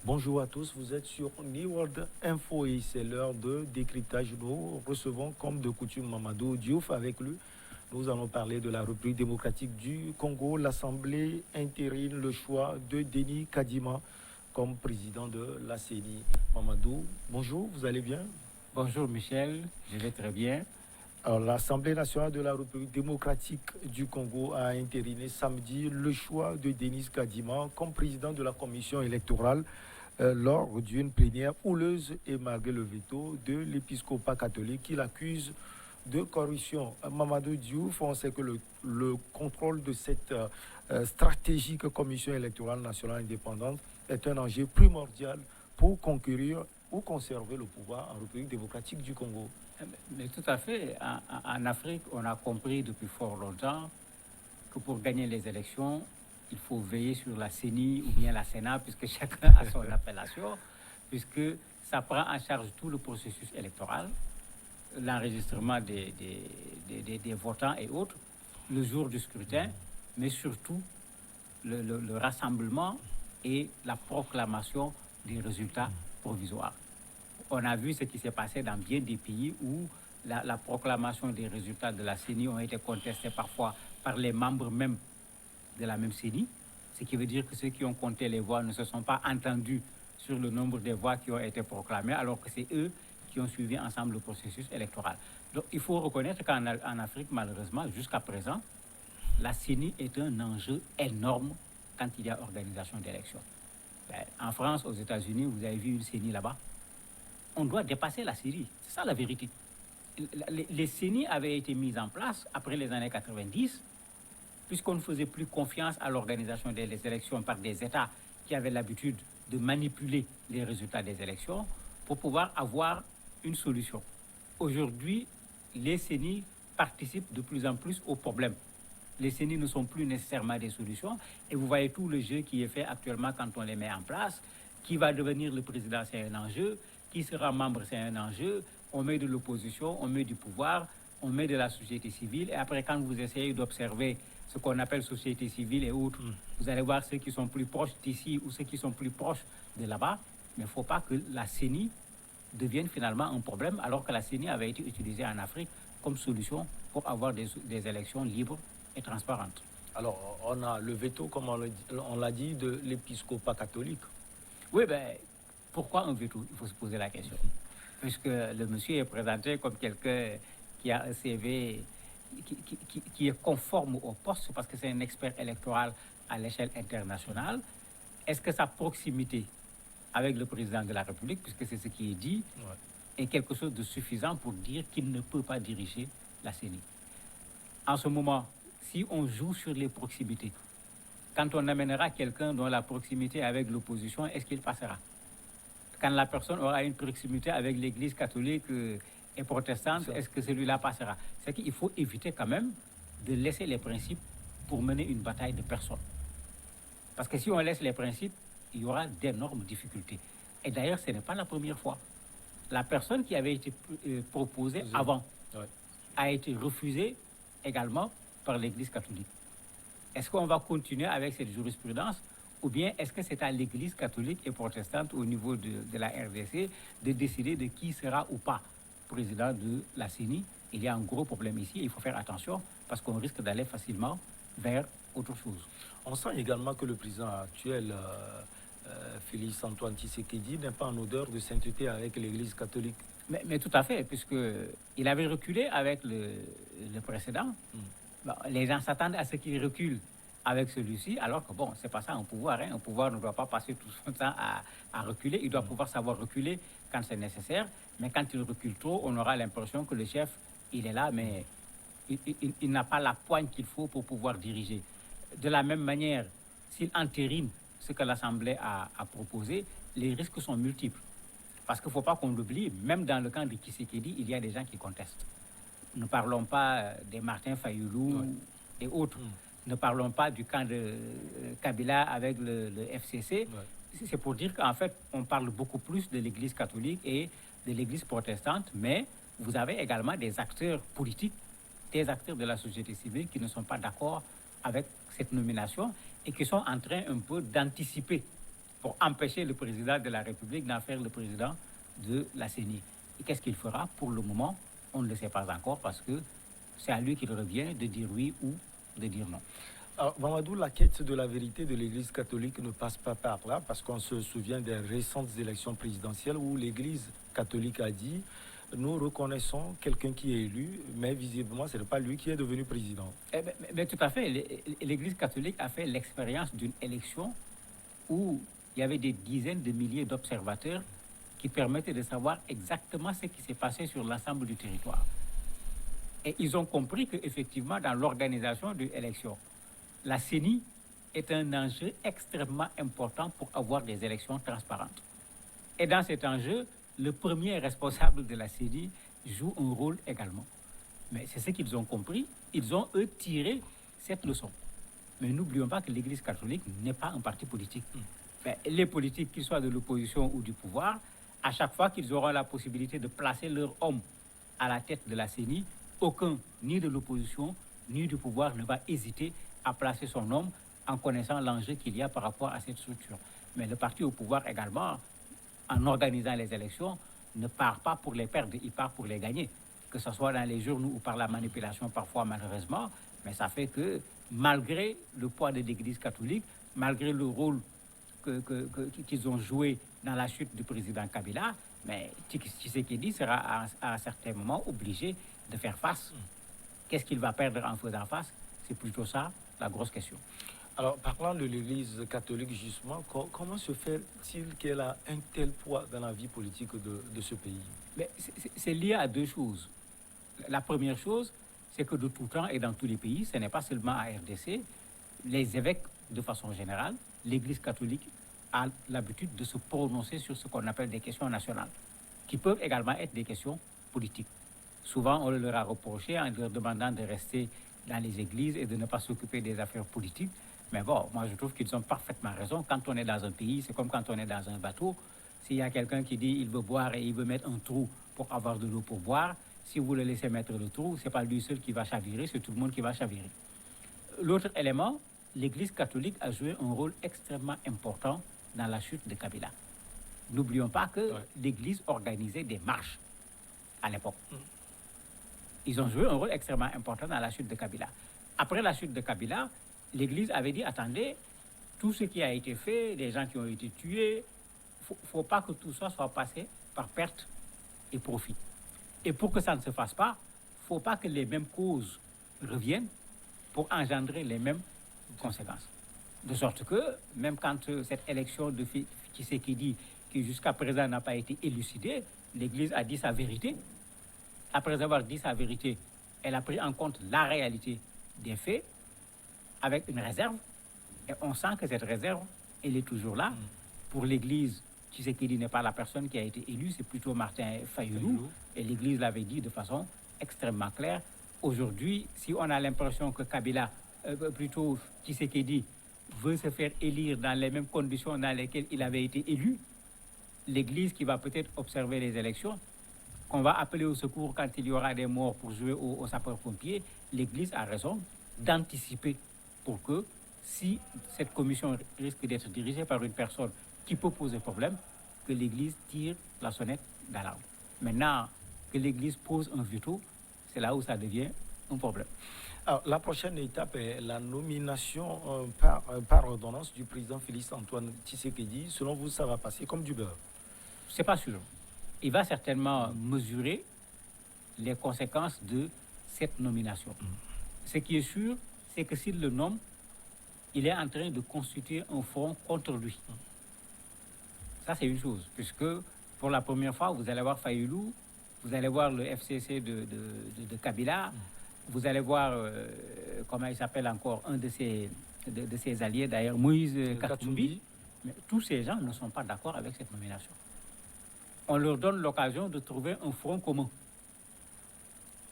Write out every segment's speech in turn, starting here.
Bonjour à tous, vous êtes sur New World Info et c'est l'heure de décryptage. Nous recevons comme de coutume Mamadou Diouf. Avec lui, nous allons parler de la République démocratique du Congo. L'Assemblée intérine le choix de Denis Kadima comme président de la CENI. Mamadou, bonjour, vous allez bien? Bonjour Michel, je vais très bien. Alors, l'Assemblée nationale de la République démocratique du Congo a entériné samedi le choix de Denis Kadima comme président de la commission électorale lors d'une plénière houleuse et malgré le veto de l'épiscopat catholique qui l'accuse de corruption. Mamadou Diouf, on sait que le contrôle de cette stratégique commission électorale nationale indépendante est un enjeu primordial pour conquérir ou conserver le pouvoir en République démocratique du Congo. Mais tout à fait, en Afrique, on a compris depuis fort longtemps que pour gagner les élections, il faut veiller sur la CENI ou bien la Sénat, puisque chacun a son appellation, puisque ça prend en charge tout le processus électoral, l'enregistrement des votants et autres, le jour du scrutin, mais surtout le rassemblement et la proclamation des résultats provisoires. On a vu ce qui s'est passé dans bien des pays où la proclamation des résultats de la CENI ont été contestés parfois par les membres même de la même CENI, ce qui veut dire que ceux qui ont compté les voix ne se sont pas entendus sur le nombre de voix qui ont été proclamées, alors que c'est eux qui ont suivi ensemble le processus électoral. Donc il faut reconnaître qu'en Afrique, malheureusement, jusqu'à présent, la CENI est un enjeu énorme quand il y a organisation d'élections. En France, aux États-Unis, vous avez vu une CENI là-bas. On doit dépasser la CENI. C'est ça la vérité. Les CENI avaient été mises en place après les années 90, puisqu'on ne faisait plus confiance à l'organisation des élections par des États qui avaient l'habitude de manipuler les résultats des élections pour pouvoir avoir une solution. Aujourd'hui, les CENI participent de plus en plus au problème. Les CENI ne sont plus nécessairement des solutions et vous voyez tout le jeu qui est fait actuellement quand on les met en place. Qui va devenir le président, c'est un enjeu. Qui sera membre, c'est un enjeu. On met de l'opposition, on met du pouvoir, on met de la société civile. Et après, quand vous essayez d'observer ce qu'on appelle société civile et autres, vous allez voir ceux qui sont plus proches d'ici ou ceux qui sont plus proches de là-bas. Mais il ne faut pas que la CENI devienne finalement un problème, alors que la CENI avait été utilisée en Afrique comme solution pour avoir des élections libres et transparentes. Alors, on a le veto, comme on l'a dit, de l'épiscopat catholique. Oui, ben, pourquoi un veto? Il faut se poser la question. Puisque le monsieur est présenté comme quelqu'un qui a un CV qui est conforme au poste, parce que c'est un expert électoral à l'échelle internationale. Est-ce que sa proximité avec le président de la République, puisque c'est ce qui est dit, est quelque chose de suffisant pour dire qu'il ne peut pas diriger la CENI? En ce moment, si on joue sur les proximités, quand on amènera quelqu'un dont la proximité avec l'opposition, est-ce qu'il passera? Quand la personne aura une proximité avec l'Église catholique et protestante, est-ce que celui-là passera? C'est qu'il faut éviter quand même de laisser les principes pour mener une bataille de personnes. Parce que si on laisse les principes, il y aura d'énormes difficultés. Et d'ailleurs, ce n'est pas la première fois. La personne qui avait été proposée avant a été refusée également par l'Église catholique. Est-ce qu'on va continuer avec cette jurisprudence ou bien est-ce que c'est à l'Église catholique et protestante au niveau de la RDC de décider de qui sera ou pas président de la CENI? Il y a un gros problème ici, il faut faire attention parce qu'on risque d'aller facilement vers autre chose. On sent également que le président actuel, Félix Antoine Tshisekedi, n'est pas en odeur de sainteté avec l'Église catholique. Mais tout à fait, puisqu'il avait reculé avec le précédent. Bon, les gens s'attendent à ce qu'il recule avec celui-ci, alors que bon, c'est pas ça un pouvoir. Un pouvoir ne doit pas passer tout son temps à reculer. Il doit pouvoir savoir reculer quand c'est nécessaire. Mais quand il recule trop, on aura l'impression que le chef, il est là, mais il n'a pas la poigne qu'il faut pour pouvoir diriger. De la même manière, s'il entérine ce que l'Assemblée a proposé, les risques sont multiples. Parce qu'il ne faut pas qu'on l'oublie, même dans le camp de Tshisekedi, il y a des gens qui contestent. Ne parlons pas des Martin Fayoulou et autres. Ne parlons pas du camp de Kabila avec le FCC. C'est pour dire qu'en fait, on parle beaucoup plus de l'Église catholique et de l'Église protestante, mais vous avez également des acteurs politiques, des acteurs de la société civile qui ne sont pas d'accord avec cette nomination et qui sont en train un peu d'anticiper pour empêcher le président de la République d'en faire le président de la CENI. Et qu'est-ce qu'il fera? Pour le moment, on ne le sait pas encore parce que c'est à lui qu'il revient de dire oui ou de dire non. Alors, Mamadou, la quête de la vérité de l'Église catholique ne passe pas par là, parce qu'on se souvient des récentes élections présidentielles où l'Église catholique a dit nous reconnaissons quelqu'un qui est élu, mais visiblement, ce n'est pas lui qui est devenu président. Mais tout à fait. L'Église catholique a fait l'expérience d'une élection où il y avait des dizaines de milliers d'observateurs qui permettaient de savoir exactement ce qui s'est passé sur l'ensemble du territoire. Et ils ont compris qu'effectivement, dans l'organisation de l'élection, la CENI est un enjeu extrêmement important pour avoir des élections transparentes. Et dans cet enjeu, le premier responsable de la CENI joue un rôle également. Mais c'est ce qu'ils ont compris. Ils ont, eux, tiré cette leçon. Mais n'oublions pas que l'Église catholique n'est pas un parti politique. Les politiques, qu'ils soient de l'opposition ou du pouvoir, à chaque fois qu'ils auront la possibilité de placer leur homme à la tête de la CENI, aucun, ni de l'opposition, ni du pouvoir, ne va hésiter à placer son homme en connaissant l'enjeu qu'il y a par rapport à cette structure. Mais le parti au pouvoir également, en organisant les élections, ne part pas pour les perdre, il part pour les gagner. Que ce soit dans les journaux ou par la manipulation, parfois malheureusement, mais ça fait que malgré le poids de l'Église catholique, malgré le rôle qu'ils ont joué dans la chute du président Kabila, mais Tshisekedi sera à un certain moment obligé de faire face. Qu'est-ce qu'il va perdre en faisant face? C'est plutôt ça la grosse question. Alors, parlant de l'Église catholique, justement, comment se fait-il qu'elle a un tel poids dans la vie politique de ce pays? Mais c'est lié à deux choses. La première chose, c'est que de tout temps et dans tous les pays, ce n'est pas seulement à RDC, les évêques, de façon générale, l'Église catholique a l'habitude de se prononcer sur ce qu'on appelle des questions nationales, qui peuvent également être des questions politiques. Souvent, on leur a reproché en leur demandant de rester dans les églises et de ne pas s'occuper des affaires politiques. Mais bon, moi je trouve qu'ils ont parfaitement raison. Quand on est dans un pays, c'est comme quand on est dans un bateau. S'il y a quelqu'un qui dit il veut boire et il veut mettre un trou pour avoir de l'eau pour boire, si vous le laissez mettre le trou, ce n'est pas lui seul qui va chavirer, c'est tout le monde qui va chavirer. L'autre élément, l'Église catholique a joué un rôle extrêmement important dans la chute de Kabila. N'oublions pas que l'Église organisait des marches à l'époque. Ils ont joué un rôle extrêmement important dans la chute de Kabila. Après la chute de Kabila, l'Église avait dit, attendez, tout ce qui a été fait, les gens qui ont été tués, il ne faut pas que tout ça soit passé par perte et profit. Et pour que ça ne se fasse pas, il ne faut pas que les mêmes causes reviennent pour engendrer les mêmes conséquences. De sorte que, même quand cette élection de Tshisekedi, qui jusqu'à présent n'a pas été élucidée, l'Église a dit sa vérité. Après avoir dit sa vérité, elle a pris en compte la réalité des faits avec une réserve. Et on sent que cette réserve, elle est toujours là. Pour l'Église, Tshisekedi n'est pas la personne qui a été élue, c'est plutôt Martin Fayoulou. Et l'Église l'avait dit de façon extrêmement claire. Aujourd'hui, si on a l'impression que Kabila, plutôt Tshisekedi, veut se faire élire dans les mêmes conditions dans lesquelles il avait été élu, l'Église qui va peut-être observer les élections, qu'on va appeler au secours quand il y aura des morts pour jouer aux sapeurs-pompiers, l'Église a raison d'anticiper pour que, si cette commission risque d'être dirigée par une personne qui peut poser problème, que l'Église tire la sonnette d'alarme. Maintenant, que l'Église pose un veto, c'est là où ça devient un problème. Alors, la prochaine étape est la nomination par ordonnance du président Félix Antoine Tshisekedi. Selon vous, ça va passer comme du beurre? C'est pas sûr. Il va certainement mesurer les conséquences de cette nomination. Ce qui est sûr, c'est que s'il le nomme, il est en train de constituer un front contre lui. Ça, c'est une chose, puisque pour la première fois, vous allez voir Fayoulou, vous allez voir le FCC de Kabila, vous allez voir, comment il s'appelle encore, un de ses alliés, d'ailleurs, Moïse Katumbi. Mais tous ces gens ne sont pas d'accord avec cette nomination. On leur donne l'occasion de trouver un front commun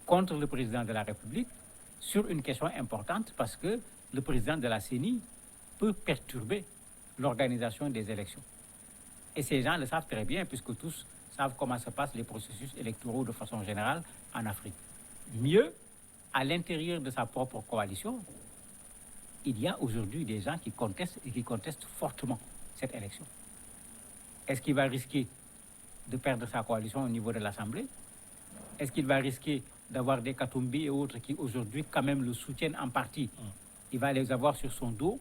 contre le président de la République sur une question importante parce que le président de la CENI peut perturber l'organisation des élections. Et ces gens le savent très bien puisque tous savent comment se passent les processus électoraux de façon générale en Afrique. Mieux, à l'intérieur de sa propre coalition, il y a aujourd'hui des gens qui contestent et qui contestent fortement cette élection. Est-ce qu'il va risquer de perdre sa coalition au niveau de l'Assemblée? Est-ce qu'il va risquer d'avoir des Katumbi et autres qui aujourd'hui quand même le soutiennent en partie? Il va les avoir sur son dos.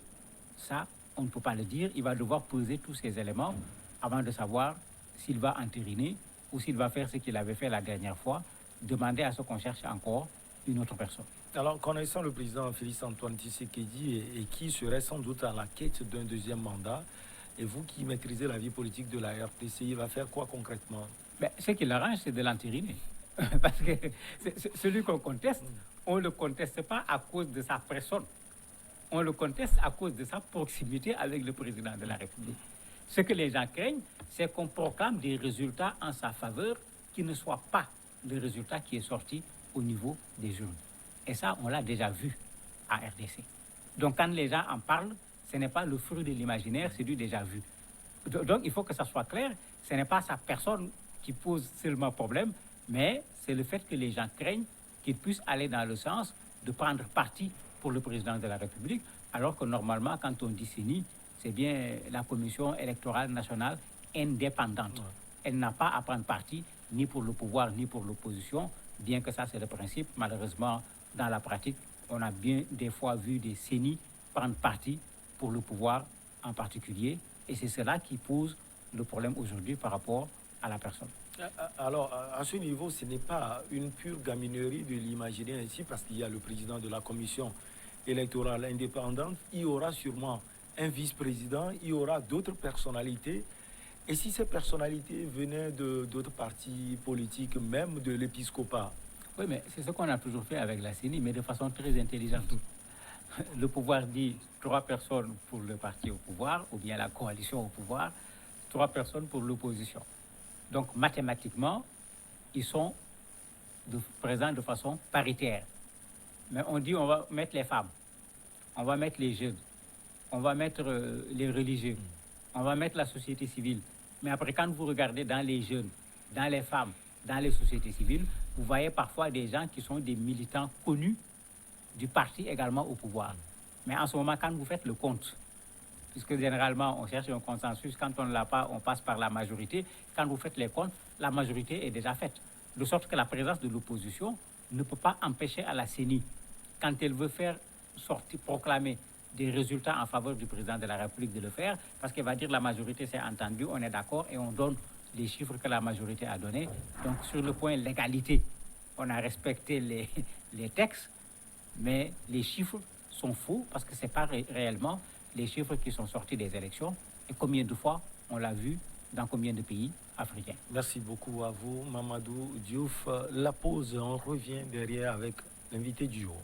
Ça, on ne peut pas le dire. Il va devoir poser tous ces éléments avant de savoir s'il va entériner ou s'il va faire ce qu'il avait fait la dernière fois, demander à ce qu'on cherche encore une autre personne. Alors, connaissant le président Félix-Antoine Tshisekedi et qui serait sans doute à la quête d'un deuxième mandat, et vous qui maîtrisez la vie politique de la RDC, il va faire quoi concrètement? Ce qui l'arrange, c'est de l'entériner. Parce que celui qu'on conteste, on ne le conteste pas à cause de sa personne. On le conteste à cause de sa proximité avec le président de la République. Ce que les gens craignent, c'est qu'on proclame des résultats en sa faveur qui ne soient pas le résultat qui est sorti au niveau des urnes. Et ça, on l'a déjà vu à RDC. Donc, quand les gens en parlent, ce n'est pas le fruit de l'imaginaire, c'est du déjà vu. Donc, il faut que ça soit clair. Ce n'est pas sa personne qui pose seulement problème, mais c'est le fait que les gens craignent qu'il puisse aller dans le sens de prendre parti pour le président de la République, alors que normalement, quand on dit CENI, c'est bien la Commission électorale nationale indépendante. Elle n'a pas à prendre parti ni pour le pouvoir ni pour l'opposition, bien que ça c'est le principe. Malheureusement, dans la pratique, on a bien des fois vu des CENI prendre parti pour le pouvoir en particulier, et c'est cela qui pose le problème aujourd'hui par rapport à la personne. Alors, à ce niveau, ce n'est pas une pure gaminerie de l'imaginer ainsi, parce qu'il y a le président de la commission électorale indépendante, il y aura sûrement un vice-président, il y aura d'autres personnalités. Et si ces personnalités venaient d'autres partis politiques, même de l'épiscopat? Oui, mais c'est ce qu'on a toujours fait avec la CENI, mais de façon très intelligente. Le pouvoir dit 3 personnes pour le parti au pouvoir, ou bien la coalition au pouvoir, 3 personnes pour l'opposition. Donc, mathématiquement, ils sont présents de façon paritaire. Mais on dit on va mettre les femmes, on va mettre les jeunes, on va mettre les religieux, on va mettre la société civile. Mais après, quand vous regardez dans les jeunes, dans les femmes, dans les sociétés civiles, vous voyez parfois des gens qui sont des militants connus du parti également au pouvoir. Mais en ce moment, quand vous faites le compte, puisque généralement on cherche un consensus, quand on ne l'a pas, on passe par la majorité. Quand vous faites les comptes, la majorité est déjà faite. De sorte que la présence de l'opposition ne peut pas empêcher à la CENI, quand elle veut faire proclamer des résultats en faveur du président de la République, de le faire, parce qu'elle va dire la majorité s'est entendue, on est d'accord, et on donne les chiffres que la majorité a donnés. Donc sur le point légalité, on a respecté les textes, mais les chiffres sont faux, parce que ce n'est pas réellement les chiffres qui sont sortis des élections. Et combien de fois on l'a vu dans combien de pays africains? Merci beaucoup à vous, Mamadou Diouf. La pause, on revient derrière avec l'invité du jour.